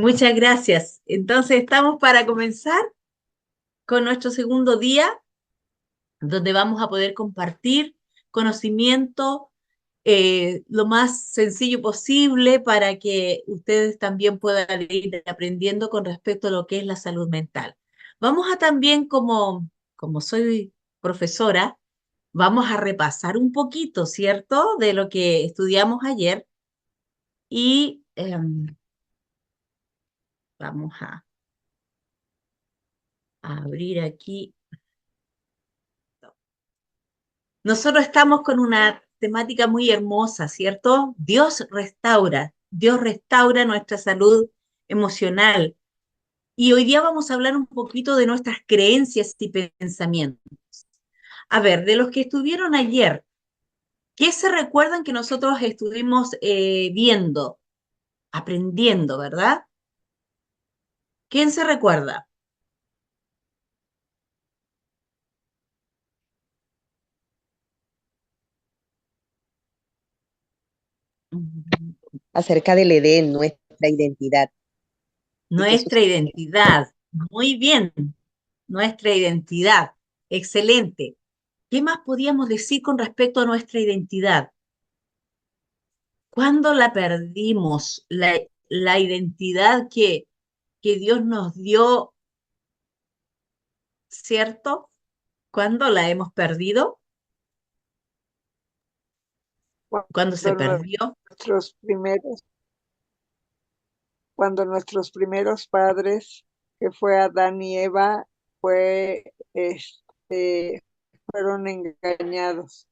Muchas gracias. Entonces estamos para comenzar con nuestro segundo día, donde vamos a poder compartir conocimiento lo más sencillo posible para que ustedes también puedan ir aprendiendo con respecto a lo que es la salud mental. Vamos a también, como soy profesora, vamos a repasar un poquito, ¿cierto?, de lo que estudiamos ayer y vamos a abrir aquí. Nosotros estamos con una temática muy hermosa, ¿cierto? Dios restaura nuestra salud emocional. Y hoy día vamos a hablar un poquito de nuestras creencias y pensamientos. A ver, de los que estuvieron ayer, ¿qué se recuerdan que nosotros estuvimos viendo, aprendiendo, verdad? ¿Quién se recuerda? Acerca del Edén, nuestra identidad. Y que Nuestra identidad. Muy bien, nuestra identidad. Excelente. ¿Qué más podíamos decir con respecto a nuestra identidad? ¿Cuándo la perdimos? La identidad que Dios nos dio, ¿cierto? ¿Cuándo la hemos perdido? ¿Cuándo se cuando perdió? nuestros primeros, cuando nuestros primeros padres, que fue Adán y Eva, fue, fueron engañados.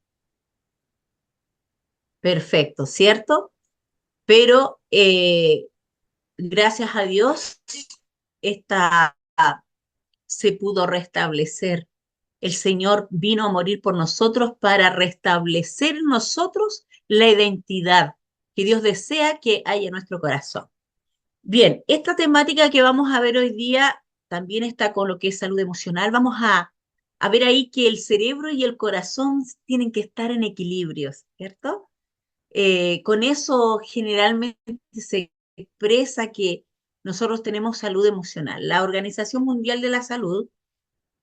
Perfecto, ¿cierto? Pero gracias a Dios, esta se pudo restablecer. El Señor vino a morir por nosotros para restablecer en nosotros la identidad que Dios desea que haya en nuestro corazón. Bien, esta temática que vamos a ver hoy día también está con lo que es salud emocional. Vamos a ver ahí que el cerebro y el corazón tienen que estar en equilibrio, ¿cierto? Con eso generalmente se expresa que nosotros tenemos salud emocional. La Organización Mundial de la Salud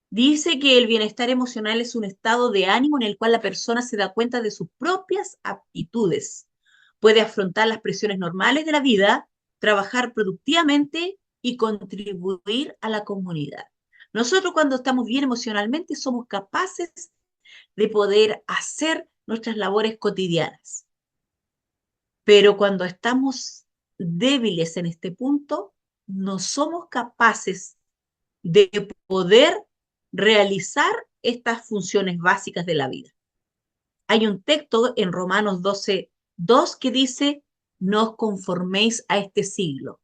dice que el bienestar emocional es un estado de ánimo en el cual la persona se da cuenta de sus propias aptitudes, puede afrontar las presiones normales de la vida, trabajar productivamente y contribuir a la comunidad. Nosotros cuando estamos bien emocionalmente somos capaces de poder hacer nuestras labores cotidianas, pero cuando estamos débiles en este punto, no somos capaces de poder realizar estas funciones básicas de la vida. Hay un texto en Romanos 12:2 que dice, no os conforméis a este siglo,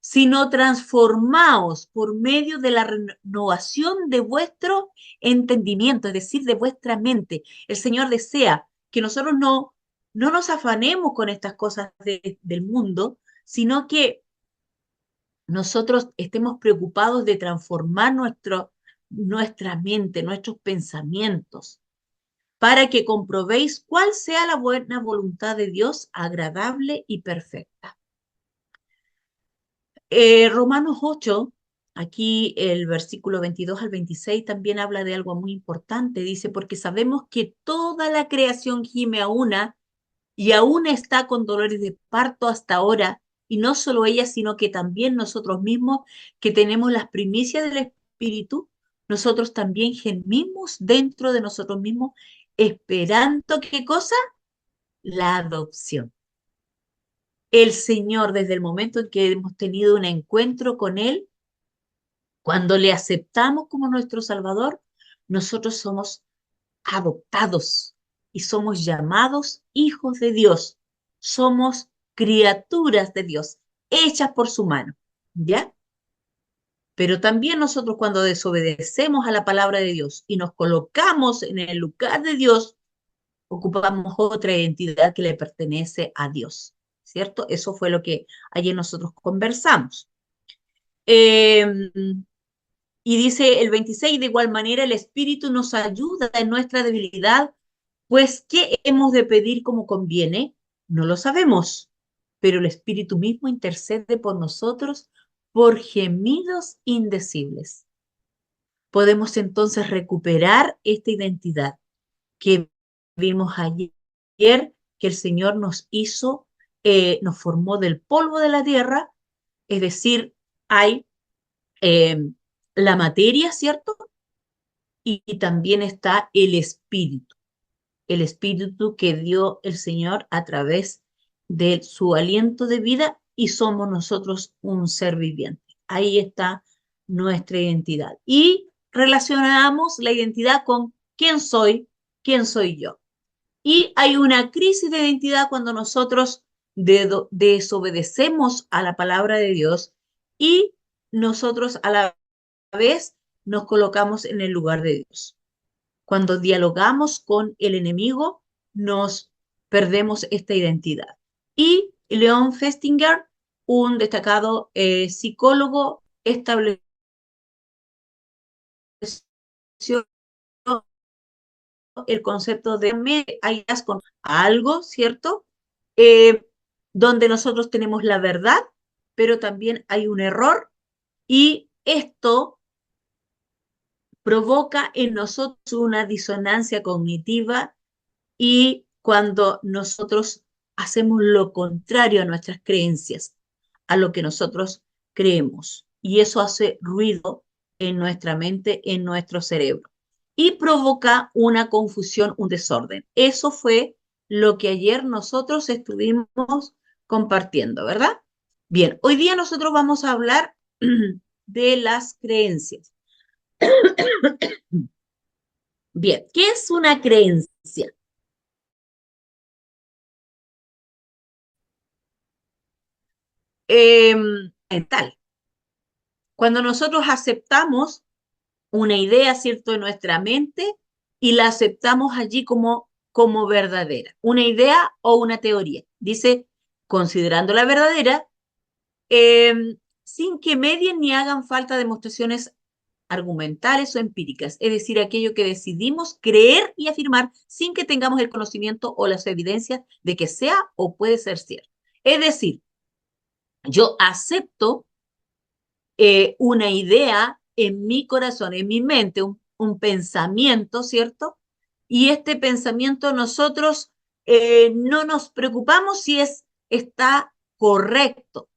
sino transformaos por medio de la renovación de vuestro entendimiento, es decir, de vuestra mente. El Señor desea que nosotros no nos afanemos con estas cosas del mundo, sino que nosotros estemos preocupados de transformar nuestra mente, nuestros pensamientos, para que comprobéis cuál sea la buena voluntad de Dios, agradable y perfecta. Romanos 8, aquí el versículo 22 al 26 también habla de algo muy importante. Dice, porque sabemos que toda la creación gime a una y aún está con dolores de parto hasta ahora, y no solo ella, sino que también nosotros mismos, que tenemos las primicias del Espíritu, nosotros también gemimos dentro de nosotros mismos, esperando, ¿qué cosa? La adopción. El Señor, desde el momento en que hemos tenido un encuentro con Él, cuando le aceptamos como nuestro Salvador, nosotros somos adoptados y somos llamados hijos de Dios. Somos criaturas de Dios, hechas por su mano, ¿ya? Pero también nosotros cuando desobedecemos a la palabra de Dios y nos colocamos en el lugar de Dios, ocupamos otra identidad que le pertenece a Dios, ¿cierto? Eso fue lo que ayer nosotros conversamos. Eh, y dice el 26, de igual manera el Espíritu nos ayuda en nuestra debilidad, pues ¿qué hemos de pedir como conviene? No lo sabemos, pero el Espíritu mismo intercede por nosotros por gemidos indecibles. Podemos entonces recuperar esta identidad que vimos ayer, que el Señor nos hizo, nos formó del polvo de la tierra, es decir, hay eh, la materia, ¿cierto? Y también está el espíritu que dio el Señor a través de su aliento de vida y somos nosotros un ser viviente. Ahí está nuestra identidad. Y relacionamos la identidad con quién soy yo. Y hay una crisis de identidad cuando nosotros desobedecemos a la palabra de Dios y nosotros a la vez nos colocamos en el lugar de Dios. Cuando dialogamos con el enemigo, nos perdemos esta identidad. Y Leon Festinger, un destacado psicólogo, estableció el concepto de medias con algo, ¿cierto? Eh, donde nosotros tenemos la verdad, pero también hay un error y esto provoca en nosotros una disonancia cognitiva y cuando nosotros hacemos lo contrario a nuestras creencias, a lo que nosotros creemos. Y eso hace ruido en nuestra mente, en nuestro cerebro. Y provoca una confusión, un desorden. Eso fue lo que ayer nosotros estuvimos compartiendo, ¿verdad? Bien, hoy día nosotros vamos a hablar de las creencias. Bien, ¿qué es una creencia? Mental. Cuando nosotros aceptamos una idea, ¿cierto?, en nuestra mente y la aceptamos allí como verdadera, una idea o una teoría. Dice, considerándola verdadera, sin que medien ni hagan falta demostraciones argumentales o empíricas, es decir, aquello que decidimos creer y afirmar sin que tengamos el conocimiento o las evidencias de que sea o puede ser cierto. Es decir, yo acepto una idea en mi corazón, en mi mente, un pensamiento, ¿cierto? Y este pensamiento nosotros no nos preocupamos si está correcto,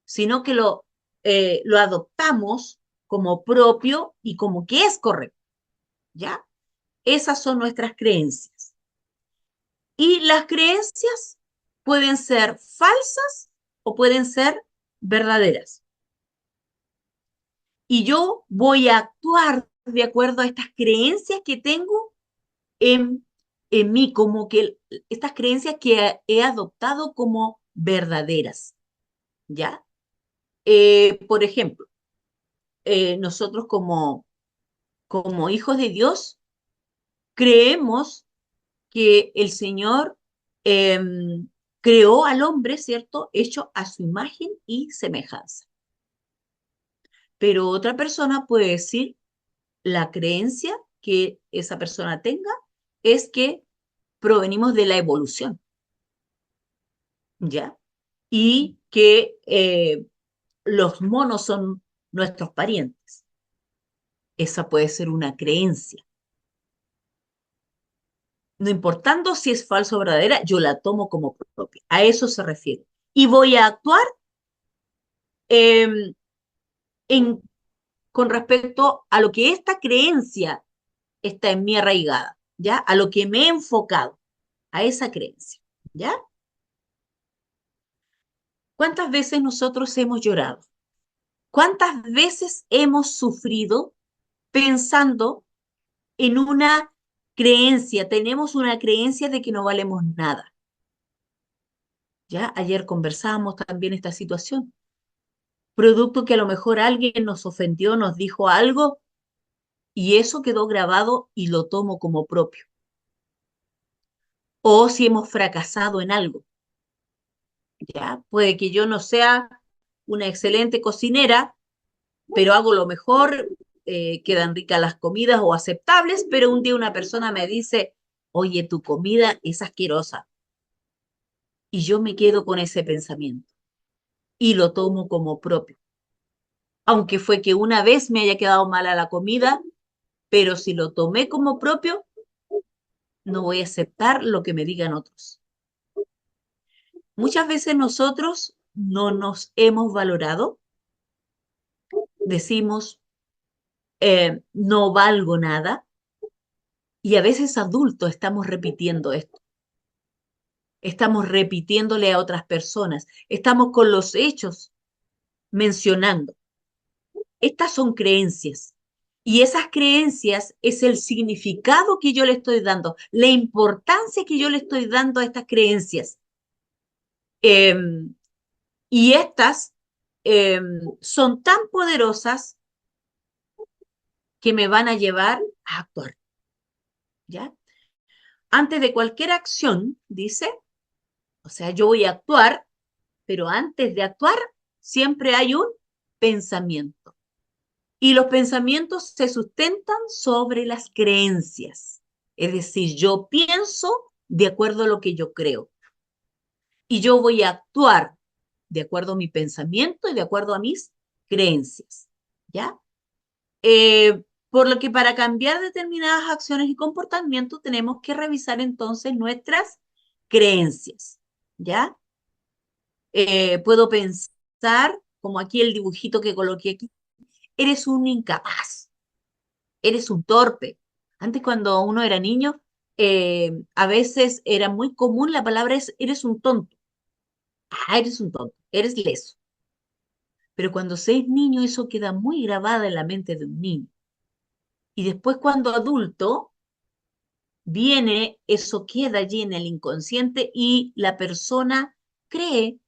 sino que lo adoptamos como propio y como que es correcto, ¿ya? Esas son nuestras creencias. Y las creencias pueden ser falsas o pueden ser verdaderas. Y yo voy a actuar de acuerdo a estas creencias que tengo en mí, como que estas creencias que he adoptado como verdaderas, ¿ya? Por ejemplo, nosotros como hijos de Dios creemos que el Señor eh, creó al hombre, ¿cierto? Hecho a su imagen y semejanza. Pero otra persona puede decir la creencia que esa persona tenga es que provenimos de la evolución, ¿ya? Y que los monos son nuestros parientes. Esa puede ser una creencia. No importando si es falsa o verdadera, yo la tomo como propia. A eso se refiere. Y voy a actuar eh, en, con respecto a lo que esta creencia está en mí arraigada, ¿ya? A lo que me he enfocado, a esa creencia, ¿ya? ¿Cuántas veces nosotros hemos llorado? ¿Cuántas veces hemos sufrido pensando en una creencia? Tenemos una creencia de que no valemos nada. ¿Ya? Ayer conversábamos también esta situación. Producto que a lo mejor alguien nos ofendió, nos dijo algo y eso quedó grabado y lo tomo como propio. O si hemos fracasado en algo. ¿Ya? Puede que yo no sea una excelente cocinera, pero hago lo mejor, quedan ricas las comidas o aceptables, pero un día una persona me dice, oye, tu comida es asquerosa. y yo me quedo con ese pensamiento y lo tomo como propio. Aunque fue que una vez me haya quedado mala la comida, pero si lo tomé como propio, no voy a aceptar lo que me digan otros. Muchas veces nosotros no nos hemos valorado, decimos, no valgo nada, y a veces adultos estamos repitiendo esto. Estamos repitiéndole a otras personas, estamos con los hechos mencionando. Estas son creencias y esas creencias es el significado que yo le estoy dando, la importancia que yo le estoy dando a estas creencias. Eh, y estas son tan poderosas que me van a llevar a actuar, ¿ya? Antes de cualquier acción, dice, o sea, yo voy a actuar, pero antes de actuar siempre hay un pensamiento. Y los pensamientos se sustentan sobre las creencias. Es decir, yo pienso de acuerdo a lo que yo creo. Y yo voy a actuar de acuerdo a mi pensamiento y de acuerdo a mis creencias. ¿Ya? Por lo que para cambiar determinadas acciones y comportamientos tenemos que revisar entonces nuestras creencias. ¿Ya? Puedo pensar, como aquí el dibujito que coloqué aquí, eres un incapaz, eres un torpe. Antes cuando uno era niño, a veces era muy común la palabra es, eres un tonto. Ah, eres un tonto, eres leso. Pero cuando se es niño, eso queda muy grabada en la mente de un niño. Y después cuando adulto, viene, eso queda allí en el inconsciente y la persona cree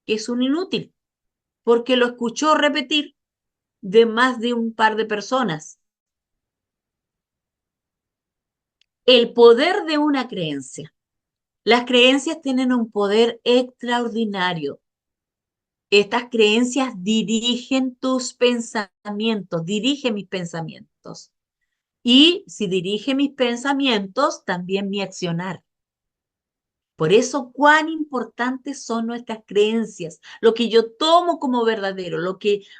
que es un inútil, porque lo escuchó repetir de más de un par de personas. El poder de una creencia. Las creencias tienen un poder extraordinario. Estas creencias dirigen tus pensamientos, dirigen mis pensamientos. Y si dirige mis pensamientos, también mi accionar. Por eso, cuán importantes son nuestras creencias, lo que yo tomo como verdadero,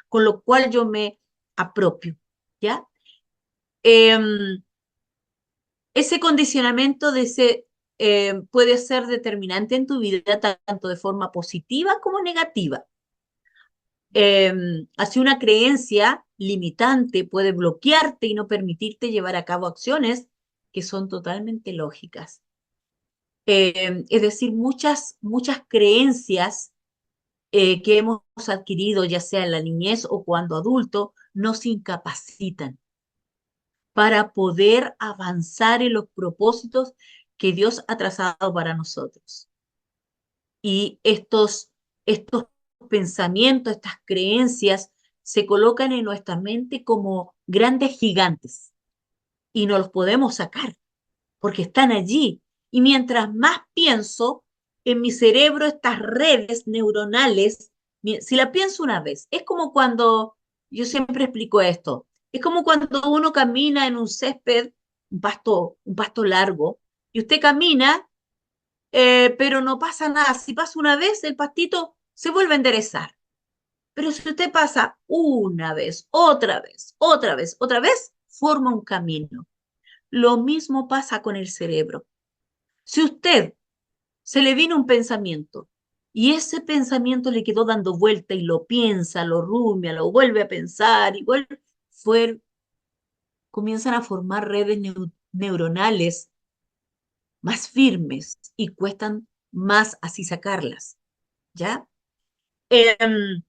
con lo cual yo me apropio, ¿ya? Ese condicionamiento puede ser determinante en tu vida, tanto de forma positiva como negativa. Así una creencia limitante puede bloquearte y no permitirte llevar a cabo acciones que son totalmente lógicas. Es decir, muchas creencias que hemos adquirido, ya sea en la niñez o cuando adulto, nos incapacitan para poder avanzar en los propósitos que Dios ha trazado para nosotros. Y estos pensamientos, estas creencias, se colocan en nuestra mente como grandes gigantes y no los podemos sacar porque están allí. Y mientras más pienso en mi cerebro, estas redes neuronales, si la pienso una vez, es como cuando, yo siempre explico esto, es como cuando uno camina en un césped, un pasto largo, y usted camina, pero no pasa nada. Si pasa una vez, el pastito se vuelve a enderezar. Pero si usted pasa una vez, otra vez, otra vez, otra vez, forma un camino. Lo mismo pasa con el cerebro. Si usted se le vino un pensamiento y ese pensamiento le quedó dando vuelta y lo piensa, lo rumia, lo vuelve a pensar, igual comienzan a formar redes neuronales más firmes y cuestan más así sacarlas, ¿ya? Em,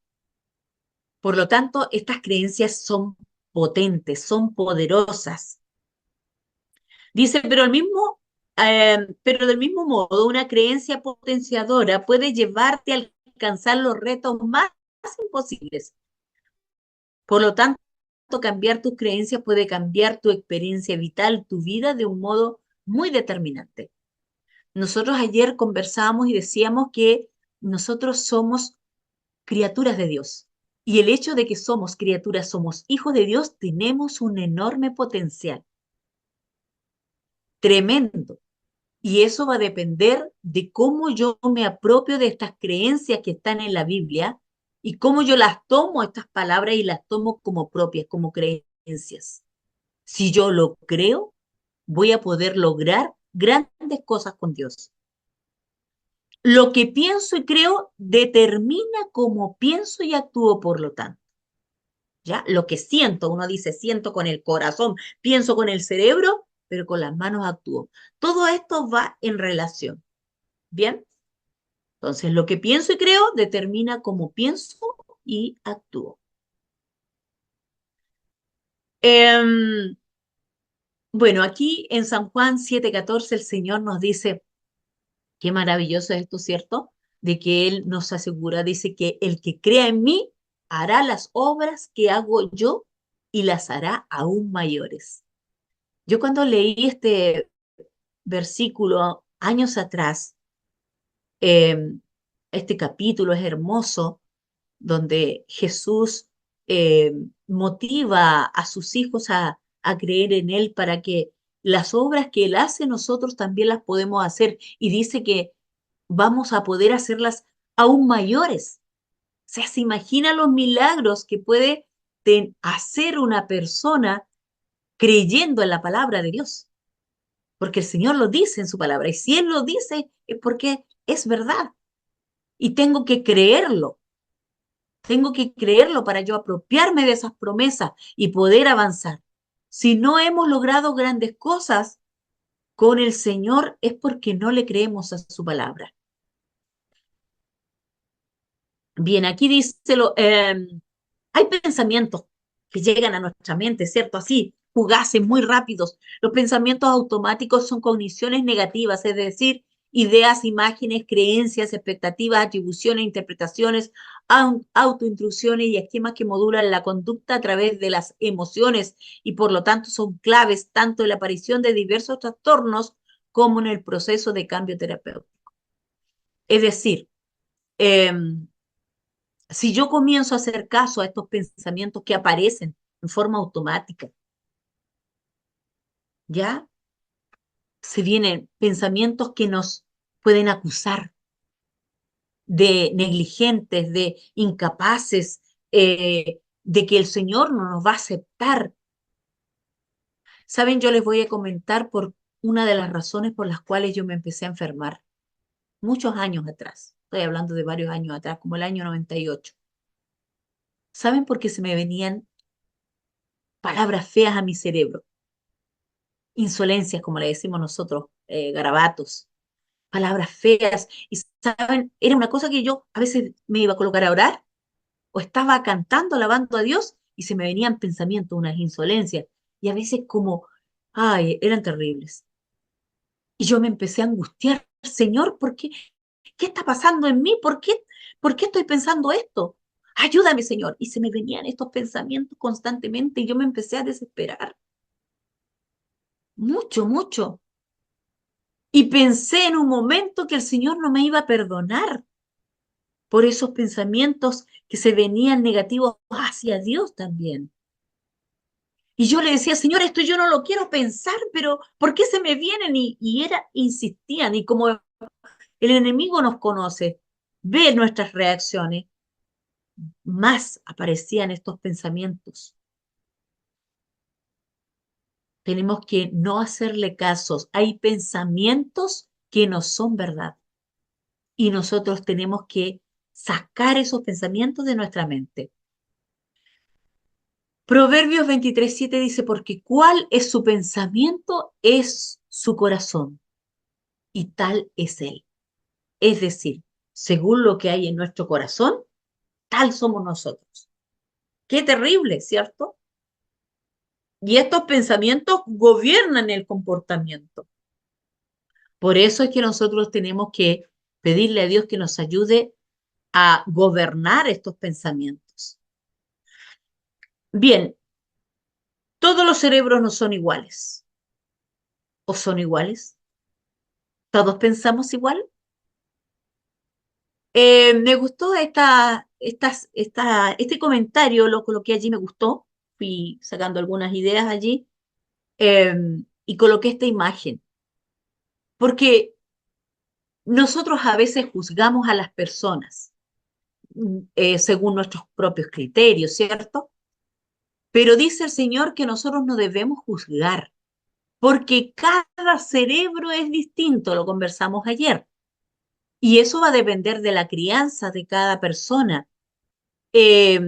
por lo tanto, estas creencias son potentes, son poderosas. Dice, pero del mismo modo, una creencia potenciadora puede llevarte a alcanzar los retos más imposibles. Por lo tanto, cambiar tus creencias puede cambiar tu experiencia vital, tu vida de un modo muy determinante. Nosotros ayer conversábamos y decíamos que nosotros somos criaturas de Dios. Y el hecho de que somos criaturas, somos hijos de Dios, tenemos un enorme potencial. Tremendo. Y eso va a depender de cómo yo me apropio de estas creencias que están en la Biblia y cómo yo las tomo, estas palabras, y las tomo como propias, como creencias. Si yo lo creo, voy a poder lograr grandes cosas con Dios. Lo que pienso y creo determina cómo pienso y actúo, por lo tanto. ¿Ya? Lo que siento, uno dice, siento con el corazón, pienso con el cerebro, pero con las manos actúo. Todo esto va en relación. ¿Bien? Entonces, lo que pienso y creo determina cómo pienso y actúo. Em, bueno, aquí en San Juan 7:14 el Señor nos dice, qué maravilloso es esto, ¿cierto? De que Él nos asegura, dice que el que crea en mí hará las obras que hago yo y las hará aún mayores. Yo cuando leí este versículo años atrás, em, este capítulo es hermoso, donde Jesús eh, motiva a sus hijos a creer en Él para que las obras que Él hace nosotros también las podemos hacer. Y dice que vamos a poder hacerlas aún mayores. O sea, se imagina los milagros que puede hacer una persona creyendo en la palabra de Dios. Porque el Señor lo dice en su palabra. Y si Él lo dice es porque es verdad. Y tengo que creerlo. Tengo que creerlo para yo apropiarme de esas promesas y poder avanzar. Si no hemos logrado grandes cosas con el Señor es porque no le creemos a su palabra. Bien, aquí dice, hay pensamientos que llegan a nuestra mente, ¿cierto? Así, fugaces, muy rápidos. Los pensamientos automáticos son cogniciones negativas, es decir, ideas, imágenes, creencias, expectativas, atribuciones, interpretaciones, autointrusiones y esquemas que modulan la conducta a través de las emociones y por lo tanto son claves tanto en la aparición de diversos trastornos como en el proceso de cambio terapéutico. Es decir, eh, si yo comienzo a hacer caso a estos pensamientos que aparecen en forma automática, ¿ya? Se vienen pensamientos que nos pueden acusar de negligentes, de incapaces, de que el Señor no nos va a aceptar. Saben, yo les voy a comentar por una de las razones por las cuales yo me empecé a enfermar muchos años atrás. Estoy hablando de varios años atrás, como el año 98. ¿Saben por qué se me venían palabras feas a mi cerebro? Insolencias, como le decimos nosotros, garabatos, palabras feas. Y saben, era una cosa que yo a veces me iba a colocar a orar o estaba cantando, alabando a Dios y se me venían pensamientos, unas insolencias. Y a veces como, ay, eran terribles. Y yo me empecé a angustiar, Señor, ¿por qué? ¿Qué está pasando en mí? ¿Por qué estoy pensando esto? Ayúdame, Señor. Y se me venían estos pensamientos constantemente y yo me empecé a desesperar. Mucho, mucho. Y pensé en un momento que el Señor no me iba a perdonar por esos pensamientos que se venían negativos hacia Dios también. Y yo le decía, Señor, esto yo no lo quiero pensar, pero ¿por qué se me vienen? Insistían. Y como el enemigo nos conoce, ve nuestras reacciones, más aparecían estos pensamientos. Tenemos que no hacerle casos. Hay pensamientos que no son verdad. Y nosotros tenemos que sacar esos pensamientos de nuestra mente. Proverbios 23:7 dice, porque cuál es su pensamiento, es su corazón, y tal es él. Es decir, según lo que hay en nuestro corazón, tal somos nosotros. Qué terrible, ¿cierto? Y estos pensamientos gobiernan el comportamiento. Por eso es que nosotros tenemos que pedirle a Dios que nos ayude a gobernar estos pensamientos. Bien, todos los cerebros no son iguales. ¿O son iguales? ¿Todos pensamos igual? Me gustó este comentario, lo coloqué allí, me gustó. Fui sacando algunas ideas allí y coloqué esta imagen. Porque nosotros a veces juzgamos a las personas según nuestros propios criterios, ¿cierto? Pero dice el Señor que nosotros no debemos juzgar, porque cada cerebro es distinto, lo conversamos ayer, y eso va a depender de la crianza de cada persona. Eh,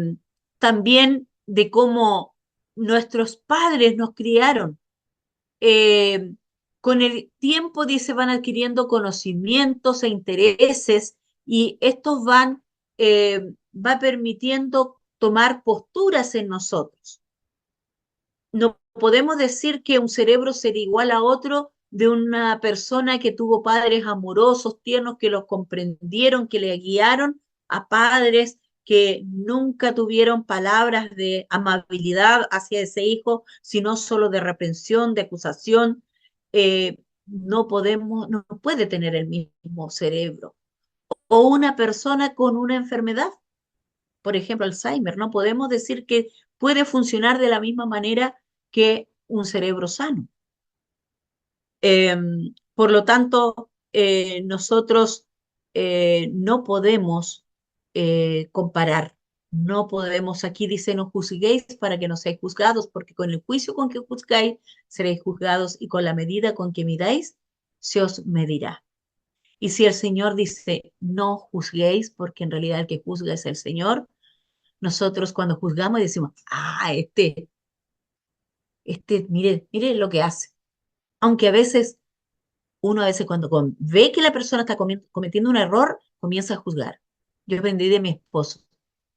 También de cómo nuestros padres nos criaron. Eh, con el tiempo, dice, van adquiriendo conocimientos e intereses y estos va permitiendo tomar posturas en nosotros. No podemos decir que un cerebro será igual a otro de una persona que tuvo padres amorosos, tiernos, que los comprendieron, que le guiaron, a padres que nunca tuvieron palabras de amabilidad hacia ese hijo, sino solo de reprensión, de acusación. No puede tener el mismo cerebro. O una persona con una enfermedad, por ejemplo, Alzheimer, no podemos decir que puede funcionar de la misma manera que un cerebro sano. Eh, por lo tanto, nosotros no podemos comparar, no podemos, aquí dice, no juzguéis para que no seáis juzgados, porque con el juicio con que juzgáis seréis juzgados y con la medida con que midáis se os medirá. Y si el Señor dice, no juzguéis, porque en realidad el que juzga es el Señor, nosotros cuando juzgamos decimos, mire, mire lo que hace. Aunque uno a veces cuando ve que la persona está cometiendo un error, comienza a juzgar. Yo aprendí de mi esposo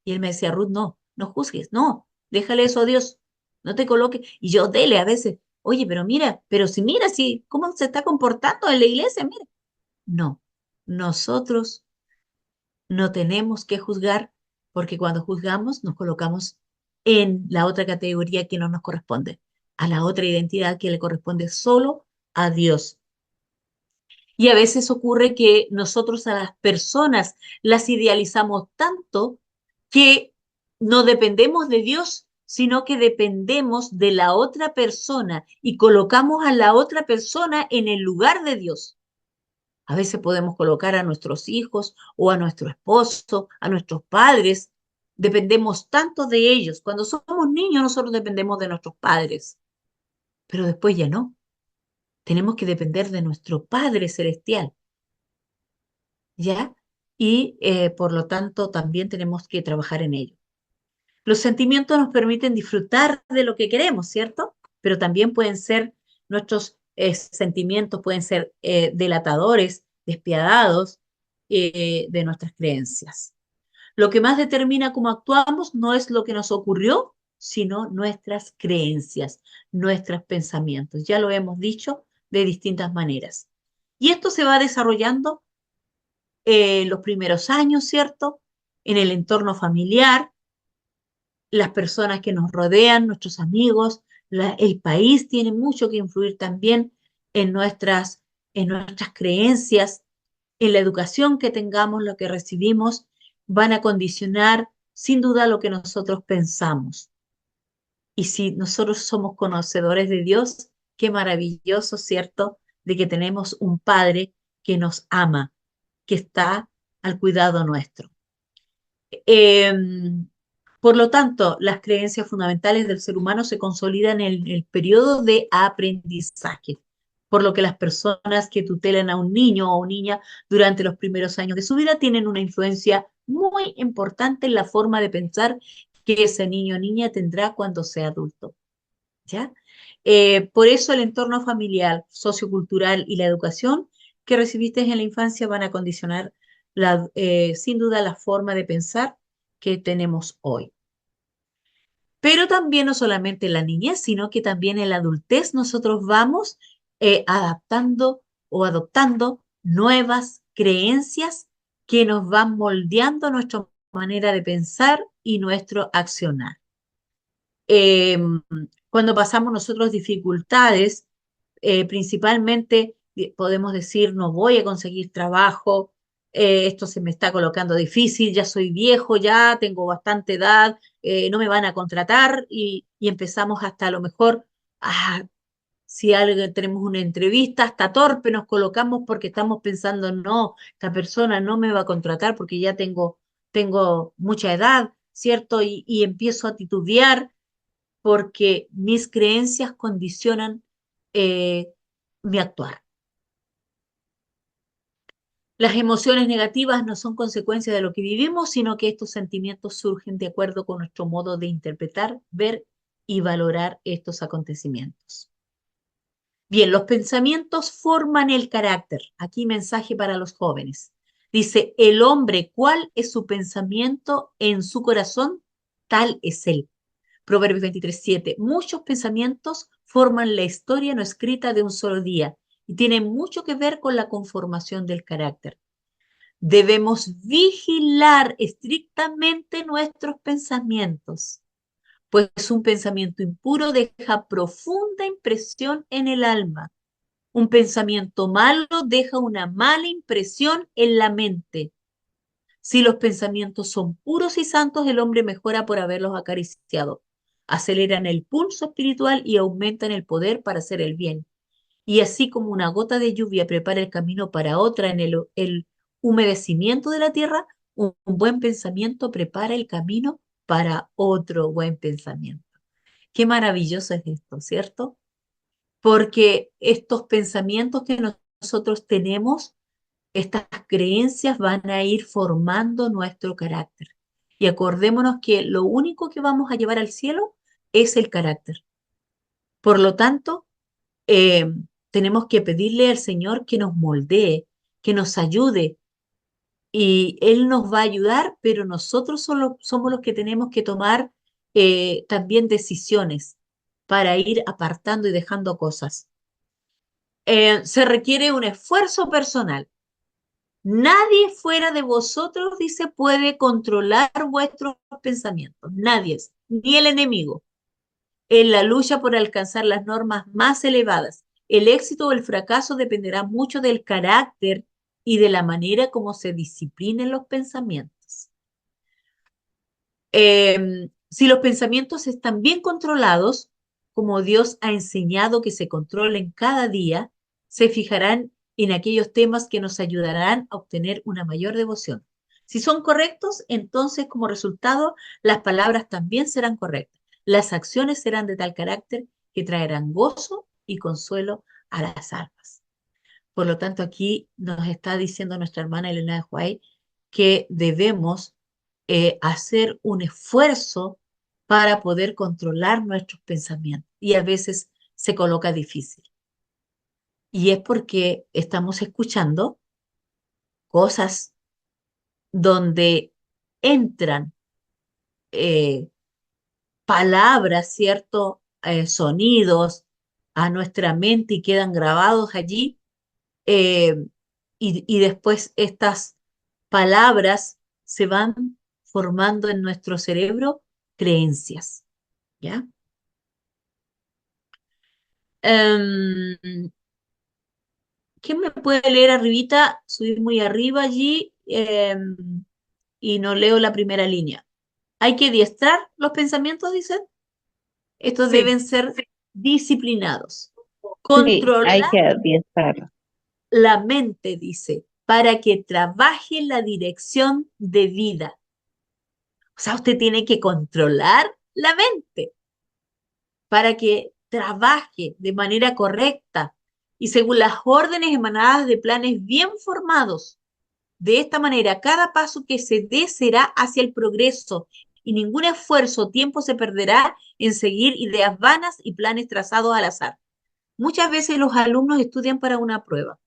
y él me decía, Ruth, no, no juzgues, no, déjale eso a Dios, no te coloques. Y yo dele a veces, oye, pero mira, cómo se está comportando en la iglesia, mira. No, nosotros no tenemos que juzgar porque cuando juzgamos nos colocamos en la otra categoría que no nos corresponde, a la otra identidad que le corresponde solo a Dios. Y a veces ocurre que nosotros a las personas las idealizamos tanto que no dependemos de Dios, sino que dependemos de la otra persona y colocamos a la otra persona en el lugar de Dios. A veces podemos colocar a nuestros hijos o a nuestro esposo, a nuestros padres. Dependemos tanto de ellos. Cuando somos niños nosotros dependemos de nuestros padres, pero después ya no. Tenemos que depender de nuestro Padre Celestial, ¿ya? Y por lo tanto también tenemos que trabajar en ello. Los sentimientos nos permiten disfrutar de lo que queremos, ¿cierto? Pero también pueden ser, nuestros sentimientos pueden ser delatadores, despiadados de nuestras creencias. Lo que más determina cómo actuamos no es lo que nos ocurrió, sino nuestras creencias, nuestros pensamientos. Ya lo hemos dicho de distintas maneras. Y esto se va desarrollando los primeros años, ¿cierto? En el entorno familiar, las personas que nos rodean, nuestros amigos, el país tiene mucho que influir también en en nuestras creencias, en la educación que tengamos, lo que recibimos, van a condicionar sin duda lo que nosotros pensamos. Y si nosotros somos conocedores de Dios, qué maravilloso, ¿cierto? De que tenemos un Padre que nos ama, que está al cuidado nuestro. Eh, por lo tanto, las creencias fundamentales del ser humano se consolidan en el periodo de aprendizaje, por lo que las personas que tutelan a un niño o niña durante los primeros años de su vida tienen una influencia muy importante en la forma de pensar que ese niño o niña tendrá cuando sea adulto. ¿Ya? Por eso el entorno familiar, sociocultural y la educación que recibiste en la infancia van a condicionar sin duda la forma de pensar que tenemos hoy. Pero también no solamente en la niñez, sino que también en la adultez nosotros vamos adaptando o adoptando nuevas creencias que nos van moldeando nuestra manera de pensar y nuestro accionar. Eh, Cuando pasamos nosotros dificultades, principalmente podemos decir, no voy a conseguir trabajo, esto se me está colocando difícil, ya soy viejo, ya tengo bastante edad, no me van a contratar y empezamos hasta a lo mejor a si alguien, tenemos una entrevista, hasta torpe nos colocamos porque estamos pensando, no, esta persona no me va a contratar porque ya tengo mucha edad, ¿cierto? Y empiezo a titubear porque mis creencias condicionan eh, mi actuar. Las emociones negativas no son consecuencia de lo que vivimos, sino que estos sentimientos surgen de acuerdo con nuestro modo de interpretar, ver y valorar estos acontecimientos. Bien, los pensamientos forman el carácter. Aquí mensaje para los jóvenes. Dice, el hombre, ¿cuál es su pensamiento en su corazón? Tal es él. Proverbios 23:7. Muchos pensamientos forman la historia no escrita de un solo día y tienen mucho que ver con la conformación del carácter. Debemos vigilar estrictamente nuestros pensamientos, pues un pensamiento impuro deja profunda impresión en el alma. Un pensamiento malo deja una mala impresión en la mente. Si los pensamientos son puros y santos, el hombre mejora por haberlos acariciado. Aceleran el pulso espiritual y aumentan el poder para hacer el bien. Y así como una gota de lluvia prepara el camino para otra en el humedecimiento de la tierra, un buen pensamiento prepara el camino para otro buen pensamiento. Qué maravilloso es esto, ¿cierto? Porque estos pensamientos que nosotros tenemos, estas creencias van a ir formando nuestro carácter. Y acordémonos que lo único que vamos a llevar al cielo es el carácter. Por lo tanto, eh, tenemos que pedirle al Señor que nos moldee, que nos ayude. Y Él nos va a ayudar, pero nosotros somos los que tenemos que tomar también decisiones para ir apartando y dejando cosas. Se requiere un esfuerzo personal. Nadie fuera de vosotros, dice, puede controlar vuestros pensamientos. Nadie, ni el enemigo. En la lucha por alcanzar las normas más elevadas, el éxito o el fracaso dependerá mucho del carácter y de la manera como se disciplinen los pensamientos. Si los pensamientos están bien controlados, como Dios ha enseñado que se controlen cada día, se fijarán en aquellos temas que nos ayudarán a obtener una mayor devoción. Si son correctos, entonces como resultado, las palabras también serán correctas. Las acciones serán de tal carácter que traerán gozo y consuelo a las almas. Por lo tanto, aquí nos está diciendo nuestra hermana Elena de White que debemos hacer un esfuerzo para poder controlar nuestros pensamientos. Y a veces se coloca difícil. Y es porque estamos escuchando cosas donde entran eh, palabras, ¿cierto? Sonidos a nuestra mente y quedan grabados allí. eh, y después estas palabras se van formando en nuestro cerebro creencias, ¿ya? Em, ¿Quién me puede leer arribita? Subir muy arriba allí y no leo la primera línea. Hay que diestrar los pensamientos, dicen. Estos Sí, deben ser disciplinados. sí, hay Controlar que adiestrarlo. la mente, dice, para que trabaje en la dirección de vida. O sea, usted tiene que controlar la mente para que trabaje de manera correcta y según las órdenes emanadas de planes bien formados. De esta manera, cada paso que se dé será hacia el progreso y ningún esfuerzo o tiempo se perderá en seguir ideas vanas y planes trazados al azar. Muchas veces los alumnos estudian para una prueba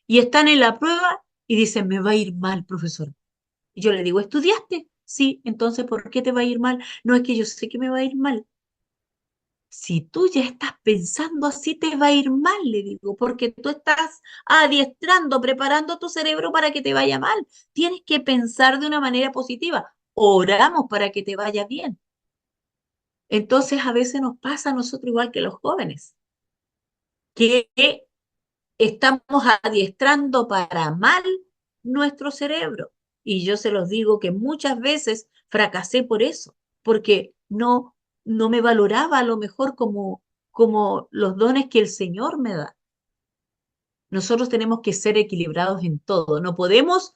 y están en la prueba y dicen, me va a ir mal, profesor. Y yo le digo, ¿estudiaste? Sí, entonces, ¿por qué te va a ir mal? No, es que yo sé que me va a ir mal. Si tú ya estás pensando así, te va a ir mal, le digo, porque tú estás adiestrando, preparando tu cerebro para que te vaya mal. Tienes que pensar de una manera positiva. Oramos para que te vaya bien. Entonces, a veces nos pasa a nosotros igual que los jóvenes, que estamos adiestrando para mal nuestro cerebro. Y yo se los digo que muchas veces fracasé por eso, porque no me valoraba a lo mejor como los dones que el Señor me da. Nosotros tenemos que ser equilibrados en todo. No podemos,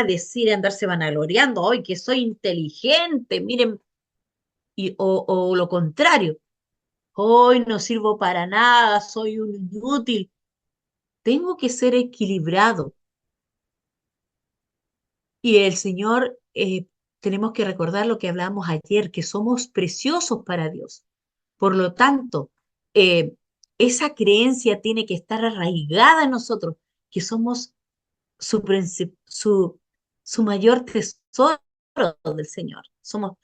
decir, andarse vanagloriando, hoy que soy inteligente, miren, o lo contrario, hoy no sirvo para nada, soy un inútil. Tengo que ser equilibrado. Y el Señor, tenemos que recordar lo que hablamos ayer, que somos preciosos para Dios. Por lo tanto, eh, esa creencia tiene que estar arraigada en nosotros, que somos su mayor tesoro del Señor. Somos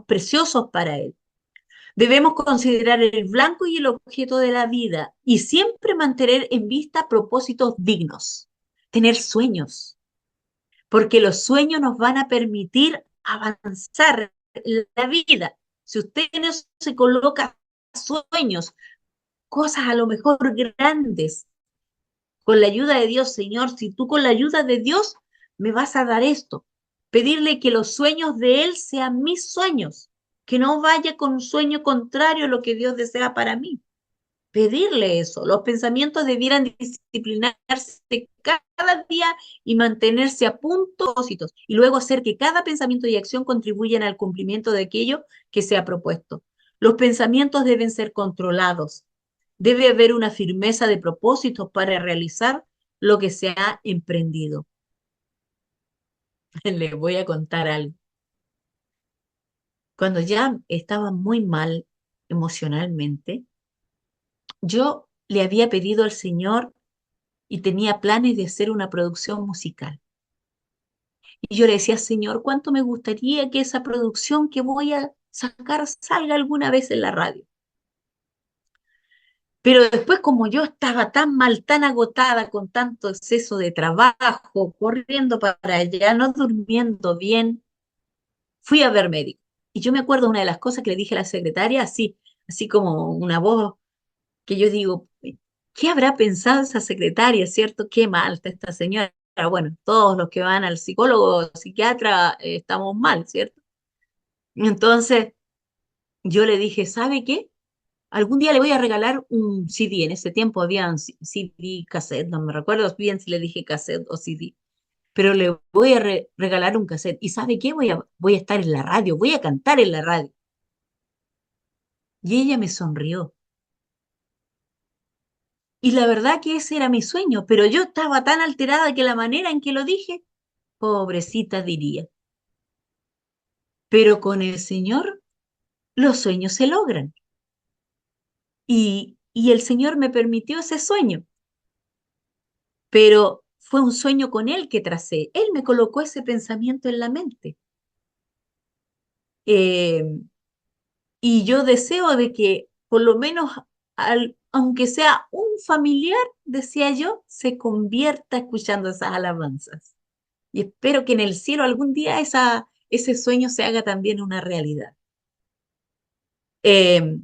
preciosos para Él. Debemos considerar el blanco y el objeto de la vida y siempre mantener en vista propósitos dignos, tener sueños, porque los sueños nos van a permitir avanzar en la vida. Si usted no se coloca sueños, cosas a lo mejor grandes, con la ayuda de Dios, Señor, si tú con la ayuda de Dios me vas a dar esto, pedirle que los sueños de Él sean mis sueños, que no vaya con un sueño contrario a lo que Dios desea para mí. Pedirle eso. Los pensamientos debieran disciplinarse cada día y mantenerse a punto de propósitos, y luego hacer que cada pensamiento y acción contribuyan al cumplimiento de aquello que se ha propuesto. Los pensamientos deben ser controlados. Debe haber una firmeza de propósitos para realizar lo que se ha emprendido. Les voy a contar algo. Cuando ya estaba muy mal emocionalmente, yo le había pedido al Señor y tenía planes de hacer una producción musical. Y yo le decía, Señor, ¿cuánto me gustaría que esa producción que voy a sacar salga alguna vez en la radio? Pero después, como yo estaba tan mal, tan agotada con tanto exceso de trabajo, corriendo para allá, no durmiendo bien, fui a ver médico. Y yo me acuerdo una de las cosas que le dije a la secretaria, así como una voz que yo digo, ¿qué habrá pensado esa secretaria, cierto? Qué mal está esta señora. Bueno, todos los que van al psicólogo o psiquiatra estamos mal, ¿cierto? Entonces yo le dije, ¿sabe qué? Algún día le voy a regalar un CD. En ese tiempo había un CD cassette, no me recuerdo bien si le dije cassette o CD, pero le voy a regalar un cassette. ¿Y sabe qué? Voy a estar en la radio, voy a cantar en la radio. Y ella me sonrió. Y la verdad que ese era mi sueño, pero yo estaba tan alterada que la manera en que lo dije, pobrecita diría. Pero con el Señor los sueños se logran. Y el Señor me permitió ese sueño, pero fue un sueño con Él que tracé. Él me colocó ese pensamiento en la mente. Eh, y yo deseo de que por lo menos, aunque sea un familiar, decía yo, se convierta escuchando esas alabanzas. Y espero que en el cielo algún día ese sueño se haga también una realidad. Eh,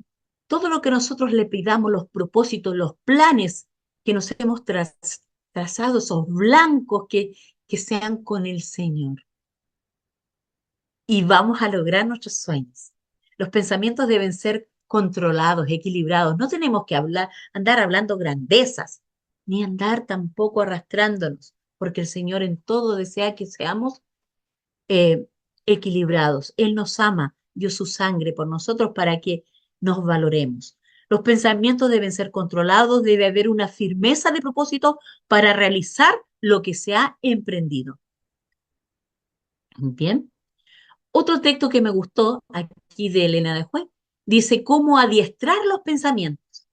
Todo lo que nosotros le pidamos, los propósitos, los planes que nos hemos trazado, esos blancos que sean con el Señor. Y vamos a lograr nuestros sueños. Los pensamientos deben ser controlados, equilibrados. No tenemos que andar hablando grandezas, ni andar tampoco arrastrándonos, porque el Señor en todo desea que seamos eh, equilibrados. Él nos ama, dio su sangre por nosotros para que nos valoremos. Los pensamientos deben ser controlados, debe haber una firmeza de propósito para realizar lo que se ha emprendido. Bien. Otro texto que me gustó aquí de Elena de Juez dice cómo adiestrar los pensamientos.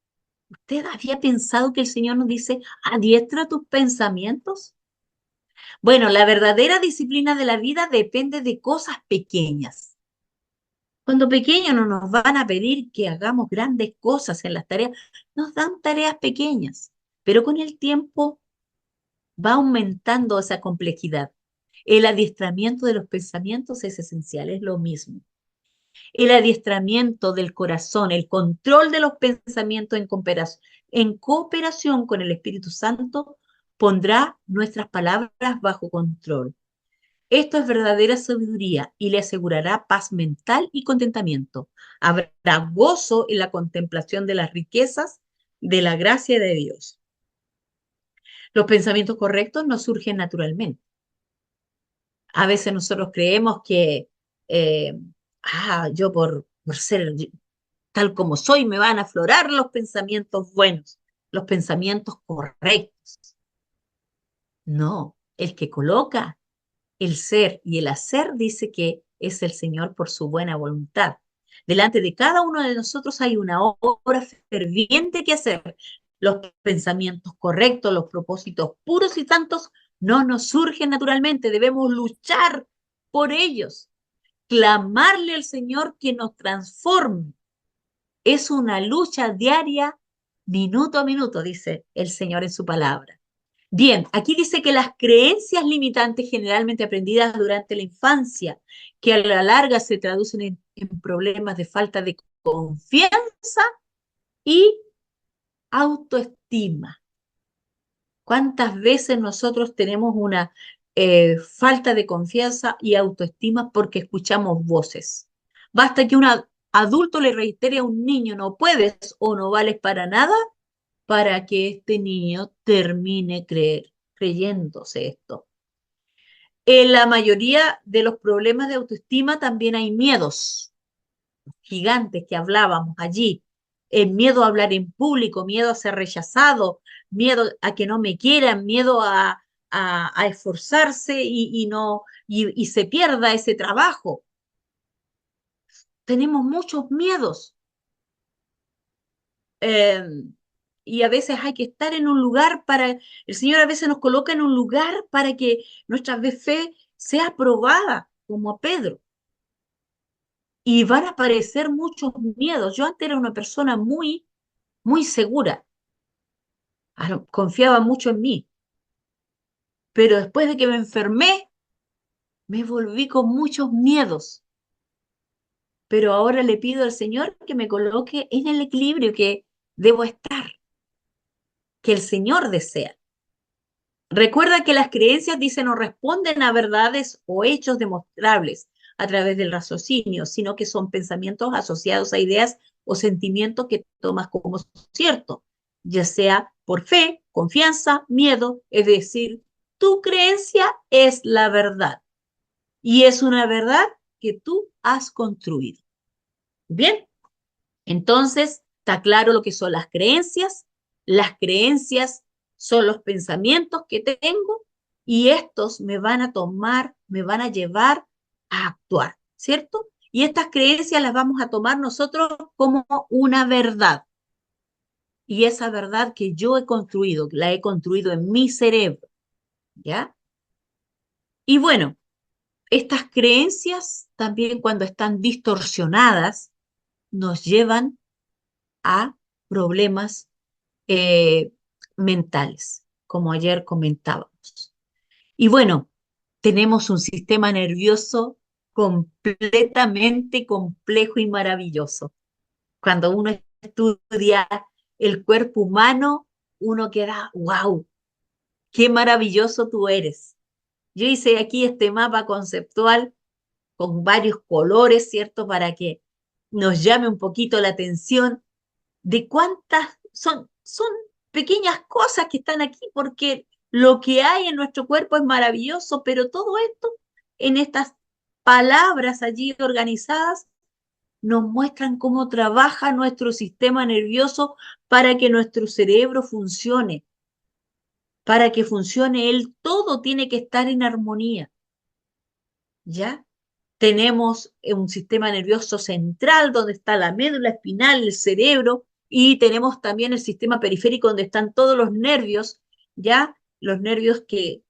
¿Usted había pensado que el Señor nos dice, adiestra tus pensamientos? Bueno, la verdadera disciplina de la vida depende de cosas pequeñas. Cuando pequeños no nos van a pedir que hagamos grandes cosas en las tareas, nos dan tareas pequeñas, pero con el tiempo va aumentando esa complejidad. El adiestramiento de los pensamientos es esencial, es lo mismo. El adiestramiento del corazón, el control de los pensamientos en cooperación con el Espíritu Santo, pondrá nuestras palabras bajo control. Esto es verdadera sabiduría y le asegurará paz mental y contentamiento. Habrá gozo en la contemplación de las riquezas de la gracia de Dios. Los pensamientos correctos no surgen naturalmente. A veces nosotros creemos que, eh, yo por ser tal como soy, me van a aflorar los pensamientos buenos, los pensamientos correctos. No, el que coloca el ser y el hacer dice que es el Señor por su buena voluntad. Delante de cada uno de nosotros hay una obra ferviente que hacer. Los pensamientos correctos, los propósitos puros y santos no nos surgen naturalmente. Debemos luchar por ellos, clamarle al Señor que nos transforme. Es una lucha diaria, minuto a minuto, dice el Señor en su palabra. Bien, aquí dice que las creencias limitantes generalmente aprendidas durante la infancia, que a la larga se traducen en problemas de falta de confianza y autoestima. ¿Cuántas veces nosotros tenemos una falta de confianza y autoestima porque escuchamos voces? Basta que un adulto le reitere a un niño, no puedes o no vales para nada, para que este niño termine creyéndose esto. En la mayoría de los problemas de autoestima también hay miedos gigantes que hablábamos allí. El miedo a hablar en público, miedo a ser rechazado, miedo a que no me quieran, miedo a esforzarse no, y se pierda ese trabajo. Tenemos muchos miedos. Eh, y a veces hay que estar en un lugar el Señor a veces nos coloca en un lugar para que nuestra fe sea probada, como a Pedro. Y van a aparecer muchos miedos. Yo antes era una persona muy, muy segura, confiaba mucho en mí, pero después de que me enfermé, me volví con muchos miedos. Pero ahora le pido al Señor que me coloque en el equilibrio que debo estar, que el Señor desea. Recuerda que las creencias dicen no responden a verdades o hechos demostrables a través del raciocinio, sino que son pensamientos asociados a ideas o sentimientos que tomas como cierto, ya sea por fe, confianza, miedo, es decir, tu creencia es la verdad y es una verdad que tú has construido. Bien, entonces está claro lo que son las creencias. Las creencias son los pensamientos que tengo y estos me van a tomar, me van a llevar a actuar, ¿cierto? Y estas creencias las vamos a tomar nosotros como una verdad. Y esa verdad que yo he construido, la he construido en mi cerebro, ¿ya? Y bueno, estas creencias también cuando están distorsionadas nos llevan a problemas eh, mentales, como ayer comentábamos. Y bueno, tenemos un sistema nervioso completamente complejo y maravilloso. Cuando uno estudia el cuerpo humano, uno queda, wow, qué maravilloso tú eres. Yo hice aquí este mapa conceptual con varios colores, ¿cierto? Para que nos llame un poquito la atención de cuántas son pequeñas cosas que están aquí, porque lo que hay en nuestro cuerpo es maravilloso, pero todo esto en estas palabras allí organizadas nos muestran cómo trabaja nuestro sistema nervioso para que nuestro cerebro funcione. Para que funcione él, todo tiene que estar en armonía. ¿Ya? Tenemos un sistema nervioso central donde está la médula espinal, el cerebro, y tenemos también el sistema periférico donde están todos los nervios, ¿ya? Los nervios que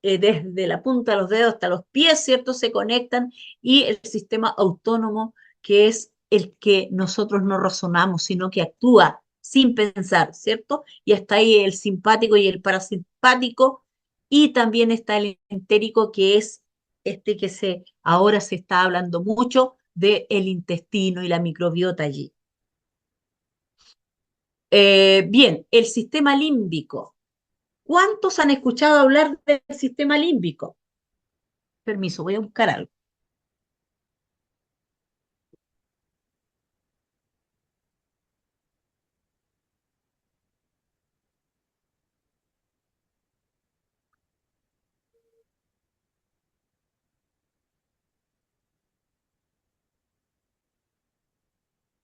desde la punta de los dedos hasta los pies, ¿cierto? Se conectan, y el sistema autónomo, que es el que nosotros no razonamos, sino que actúa sin pensar, ¿cierto? Y está ahí el simpático y el parasimpático, y también está el entérico, que es este que ahora se está hablando mucho del intestino y la microbiota allí. Bien, el sistema límbico. ¿Cuántos han escuchado hablar del sistema límbico? Permiso, voy a buscar algo.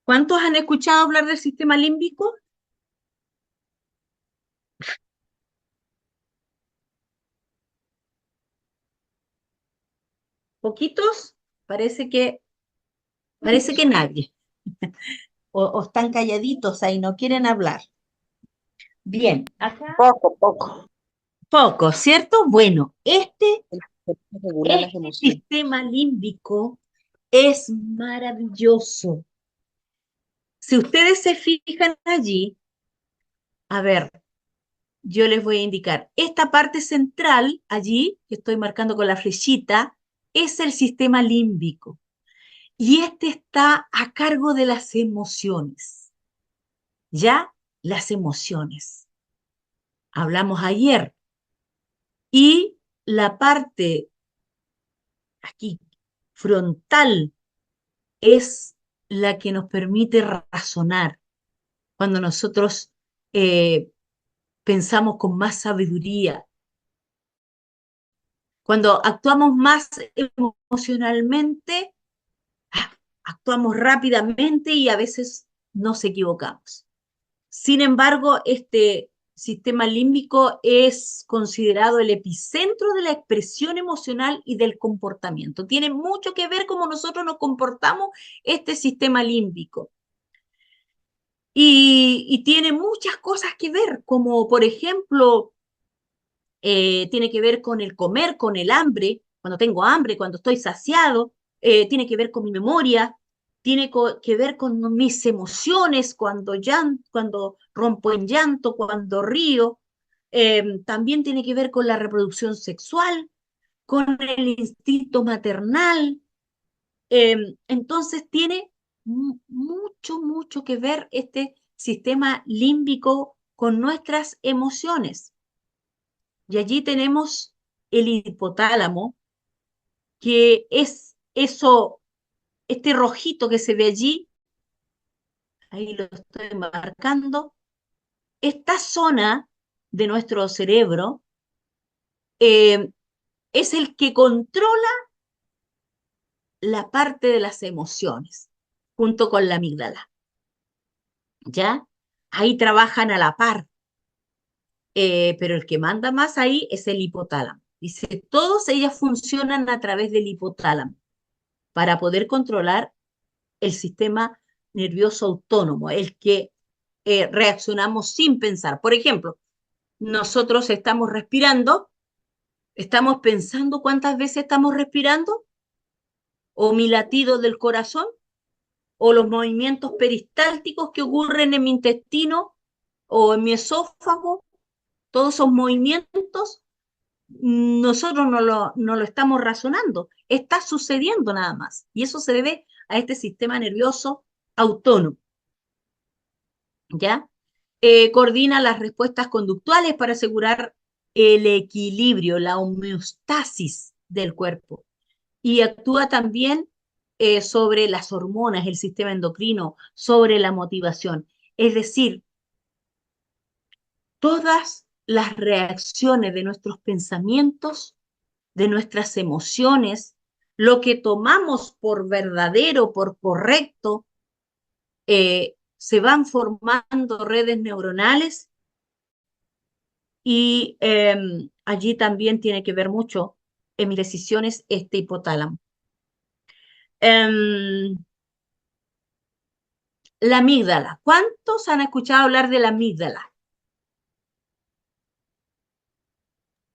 ¿Cuántos han escuchado hablar del sistema límbico? ¿Poquitos? Parece que nadie. O están calladitos ahí, no quieren hablar. Bien, acá Poco, poco. poco, ¿cierto? Bueno, El cuerpo regula las este emociones. sistema límbico es maravilloso. Si ustedes se fijan allí, a ver, yo les voy a indicar, esta parte central, allí, que estoy marcando con la flechita, es el sistema límbico. Y este está a cargo de las emociones. ¿Ya? Las emociones. Hablamos ayer. Y la parte aquí frontal es la que nos permite razonar. Cuando nosotros pensamos con más sabiduría, cuando actuamos más emocionalmente, actuamos rápidamente y a veces nos equivocamos. Sin embargo, este sistema límbico es considerado el epicentro de la expresión emocional y del comportamiento. Tiene mucho que ver cómo nosotros nos comportamos este sistema límbico. Y tiene muchas cosas que ver, como por ejemplo, tiene que ver con el comer, con el hambre, cuando tengo hambre, cuando estoy saciado, tiene que ver con mi memoria, tiene que ver con mis emociones, cuando rompo en llanto, cuando río, también tiene que ver con la reproducción sexual, con el instinto maternal. Entonces tiene mucho, mucho que ver este sistema límbico con nuestras emociones. Y allí tenemos el hipotálamo, que es eso, este rojito que se ve allí, ahí lo estoy marcando, esta zona de nuestro cerebro eh, es el que controla la parte de las emociones, junto con la amígdala, ¿ya? Ahí trabajan a la par, pero el que manda más ahí es el hipotálamo. Dice, todos ellas funcionan a través del hipotálamo para poder controlar el sistema nervioso autónomo, el que reaccionamos sin pensar. Por ejemplo, nosotros estamos respirando, estamos pensando cuántas veces estamos respirando, o mi latido del corazón, o los movimientos peristálticos que ocurren en mi intestino o en mi esófago, todos esos movimientos, nosotros no lo estamos razonando, está sucediendo nada más. Y eso se debe a este sistema nervioso autónomo. ¿Ya? Coordina las respuestas conductuales para asegurar el equilibrio, la homeostasis del cuerpo. Y actúa también sobre las hormonas, el sistema endocrino, sobre la motivación. Es decir, todas las reacciones de nuestros pensamientos, de nuestras emociones, lo que tomamos por verdadero, por correcto, se van formando redes neuronales y allí también tiene que ver mucho en mis decisiones este hipotálamo. Em, la amígdala. ¿Cuántos han escuchado hablar de la amígdala?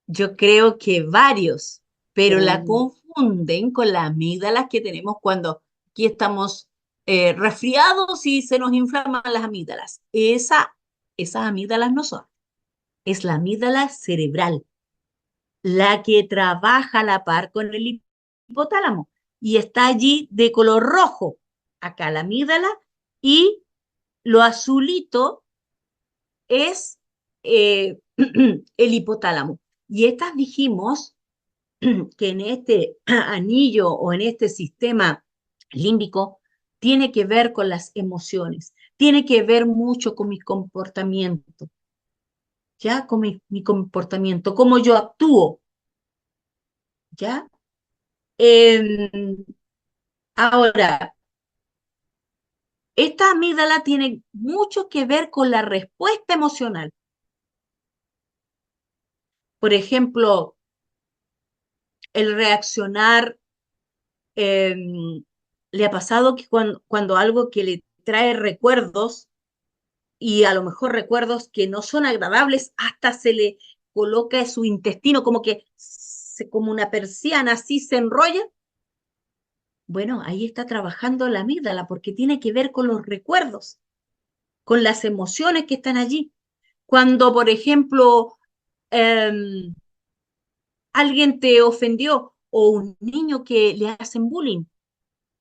Yo creo que varios, pero la Mm, confunden con las amígdalas que tenemos cuando aquí estamos resfriados y se nos inflaman las amígdalas. Esas amígdalas no son, es la amígdala cerebral, la que trabaja a la par con el hipotálamo y está allí de color rojo. Acá la amígdala y lo azulito es el hipotálamo. Y estas dijimos que en este anillo o en este sistema límbico tiene que ver con las emociones, tiene que ver mucho con mi comportamiento, ¿ya? Con mi comportamiento, cómo yo actúo, ¿ya? Em, ahora, esta amígdala tiene mucho que ver con la respuesta emocional. Por ejemplo, el reaccionar, le ha pasado que cuando algo que le trae recuerdos, y a lo mejor recuerdos que no son agradables, hasta se le coloca en su intestino como que como una persiana, así se enrolla. Bueno, ahí está trabajando la amígdala porque tiene que ver con los recuerdos, con las emociones que están allí. Cuando, por ejemplo, eh, alguien te ofendió o un niño que le hacen bullying,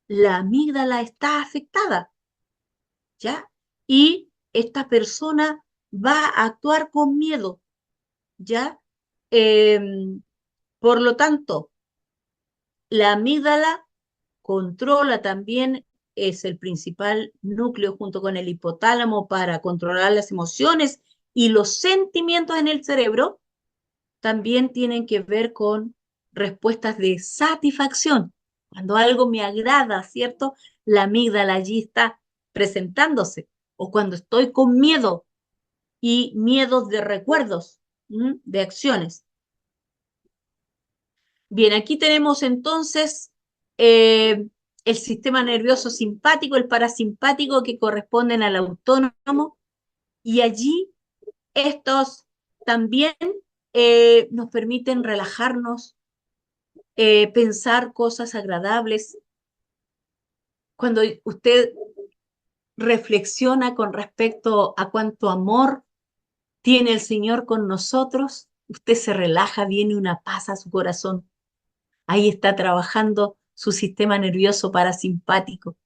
la amígdala está afectada, ¿ya? Y esta persona va a actuar con miedo, ¿ya? Eh, por lo tanto, la amígdala controla también, es el principal núcleo junto con el hipotálamo para controlar las emociones y los sentimientos en el cerebro, también tienen que ver con respuestas de satisfacción. Cuando algo me agrada, ¿cierto? La amígdala allí está presentándose. O cuando estoy con miedo y miedos de recuerdos, de acciones. Bien, aquí tenemos entonces eh, el sistema nervioso simpático, el parasimpático que corresponden al autónomo, y allí estos también nos permiten relajarnos, pensar cosas agradables. Cuando usted reflexiona con respecto a cuánto amor tiene el Señor con nosotros, usted se relaja, viene una paz a su corazón. Ahí está trabajando su sistema nervioso parasimpático.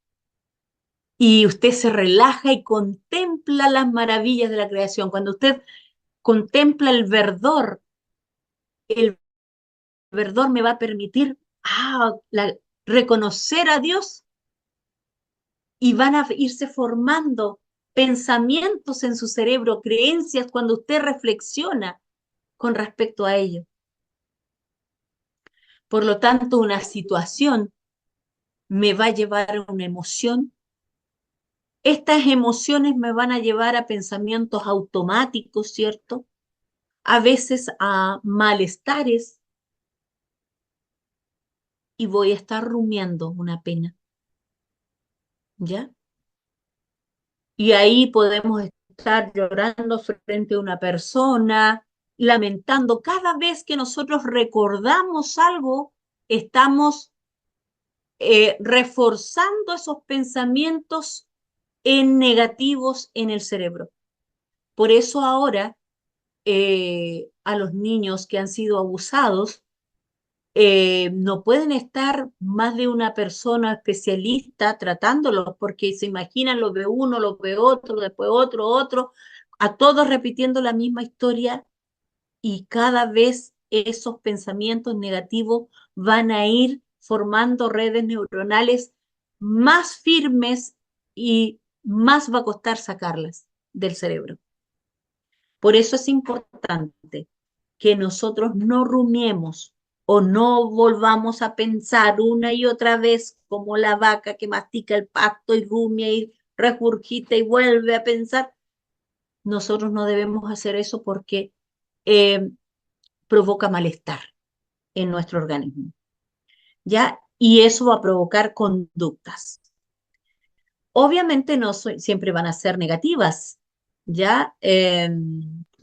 Y usted se relaja y contempla las maravillas de la creación. Cuando usted contempla el verdor me va a permitir reconocer a Dios, y van a irse formando pensamientos en su cerebro, creencias cuando usted reflexiona con respecto a ello. Por lo tanto, una situación me va a llevar a una emoción. Estas emociones me van a llevar a pensamientos automáticos, ¿cierto? A veces a malestares, y voy a estar rumiando una pena, ¿ya? Y ahí podemos estar llorando frente a una persona, lamentando. Cada vez que nosotros recordamos algo, estamos reforzando esos pensamientos en negativos en el cerebro. Por eso ahora a los niños que han sido abusados, no pueden estar más de una persona especialista tratándolos, porque se imaginan, lo ve uno, lo ve otro, después otro, a todos repitiendo la misma historia, y cada vez esos pensamientos negativos van a ir formando redes neuronales más firmes y más va a costar sacarlas del cerebro. Por eso es importante que nosotros no rumiemos o no volvamos a pensar una y otra vez como la vaca que mastica el pasto y rumia y regurgita y vuelve a pensar. Nosotros no debemos hacer eso porque eh, provoca malestar en nuestro organismo, ¿ya? Y eso va a provocar conductas. Obviamente no siempre van a ser negativas, ¿ya?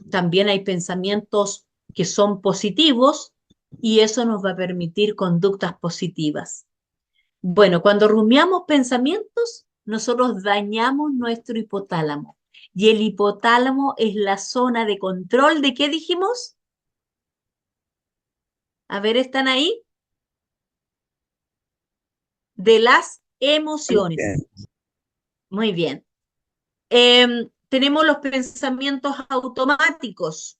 También hay pensamientos que son positivos y eso nos va a permitir conductas positivas. Bueno, cuando rumiamos pensamientos, nosotros dañamos nuestro hipotálamo. Y el hipotálamo es la zona de control de, ¿qué dijimos? A ver, ¿están ahí? De las emociones. Muy bien. Tenemos los pensamientos automáticos.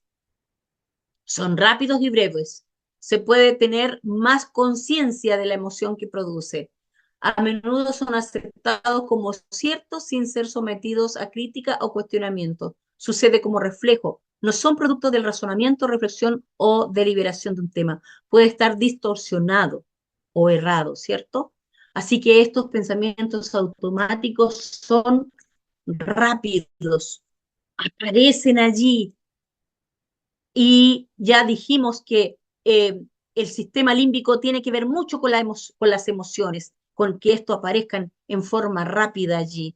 Son rápidos y breves. se puede tener más conciencia de la emoción que produce. A menudo son aceptados como ciertos sin ser sometidos a crítica o cuestionamiento. Sucede como reflejo. No son producto del razonamiento, reflexión o deliberación de un tema. Puede estar distorsionado o errado, ¿cierto? Así que estos pensamientos automáticos son rápidos, aparecen allí y ya dijimos que el sistema límbico tiene que ver mucho con las emociones, con que esto aparezcan en forma rápida allí.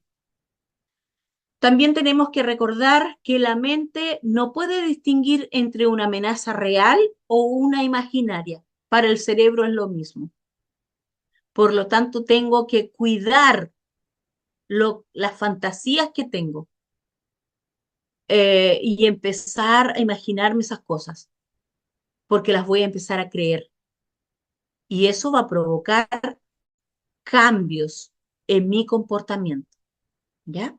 También tenemos que recordar que la mente no puede distinguir entre una amenaza real o una imaginaria. Para el cerebro es lo mismo. Por lo tanto, tengo que cuidar las fantasías que tengo y empezar a imaginarme esas cosas, porque las voy a empezar a creer. Y eso va a provocar cambios en mi comportamiento. ¿Ya?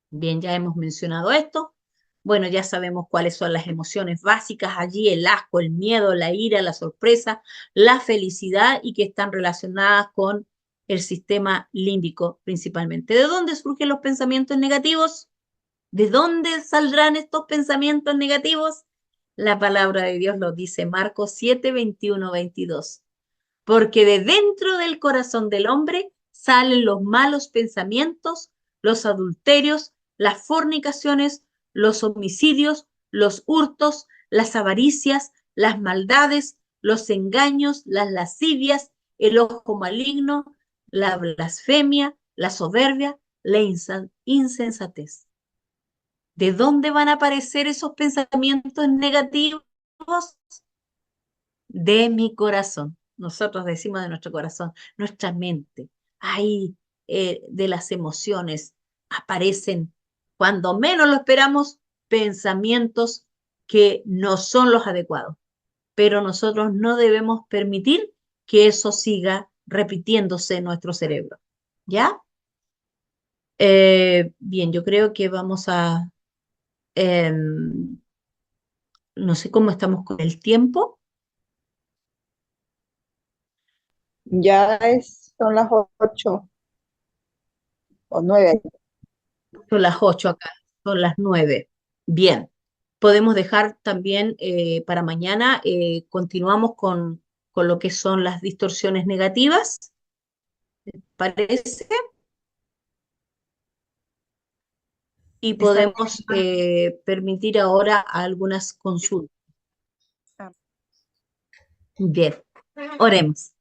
Bien, ya hemos mencionado esto. Bueno, ya sabemos cuáles son las emociones básicas allí, el asco, el miedo, la ira, la sorpresa, la felicidad y que están relacionadas con el sistema límbico principalmente. ¿De dónde surgen los pensamientos negativos? ¿De dónde saldrán estos pensamientos negativos? La palabra de Dios lo dice Marcos 7, 21, 22. Porque de dentro del corazón del hombre salen los malos pensamientos, los adulterios, las fornicaciones, los homicidios, los hurtos, las avaricias, las maldades, los engaños, las lascivias, el ojo maligno, la blasfemia, la soberbia, la insensatez. ¿De dónde van a aparecer esos pensamientos negativos? De mi corazón. Nosotros decimos de nuestro corazón, nuestra mente. Ahí de las emociones aparecen, cuando menos lo esperamos, pensamientos que no son los adecuados. Pero nosotros no debemos permitir que eso siga repitiéndose en nuestro cerebro. ¿Ya? Bien, yo creo que vamos a, no sé cómo estamos con el tiempo. Son las 8 o 9. Son las 8 acá, son las 9. Bien, podemos dejar también para mañana, continuamos con lo que son las distorsiones negativas, ¿parece? Y Está podemos permitir ahora algunas consultas. Bien, oremos.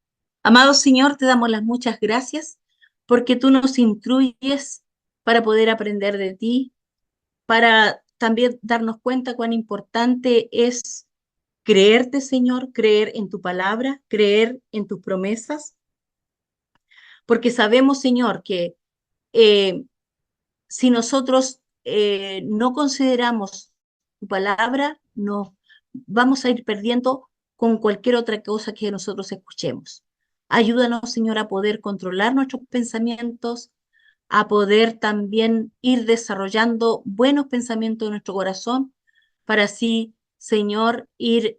Amado Señor, te damos las muchas gracias porque tú nos instruyes para poder aprender de ti, para también darnos cuenta cuán importante es creerte, Señor, creer en tu palabra, creer en tus promesas, porque sabemos, Señor, que eh, si nosotros no consideramos tu palabra, nos vamos a ir perdiendo con cualquier otra cosa que nosotros escuchemos. Ayúdanos, Señor, a poder controlar nuestros pensamientos, a poder también ir desarrollando buenos pensamientos en nuestro corazón, para así, Señor, ir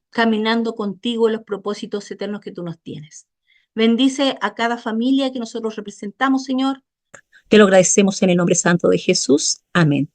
caminando contigo en los propósitos eternos que tú nos tienes. Bendice a cada familia que nosotros representamos, Señor. Te lo agradecemos en el nombre santo de Jesús. Amén.